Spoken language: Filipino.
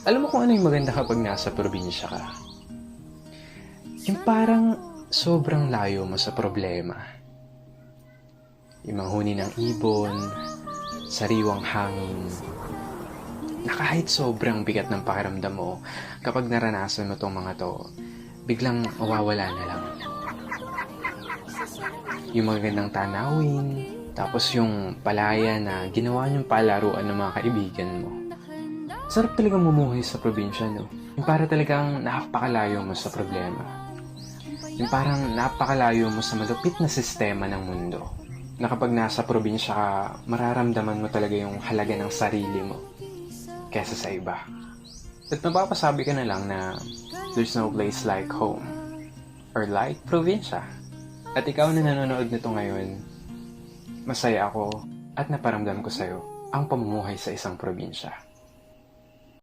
Alam mo kung ano yung maganda kapag nasa probinsya ka? Yung parang sobrang layo mo sa problema. Yung manghuni ng ibon, sariwang hangin, na kahit sobrang bigat ng pakiramdam mo, kapag naranasan mo tong mga to, biglang mawawala na lang. Yung magagandang tanawin, tapos yung palaya na ginawa niyong palaruan ng mga kaibigan mo. Sarap talagang mumuhay sa probinsya, no? Yung para talagang napakalayo mo sa problema. Yung parang napakalayo mo sa malupit na sistema ng mundo. Na kapag nasa probinsya ka, mararamdaman mo talaga yung halaga ng sarili mo kesa sa iba. At mapapasabi ka na lang na there's no place like home or like probinsya. At ikaw na nanonood nito ngayon, masaya ako at naparamdam ko sa'yo ang pamumuhay sa isang probinsya.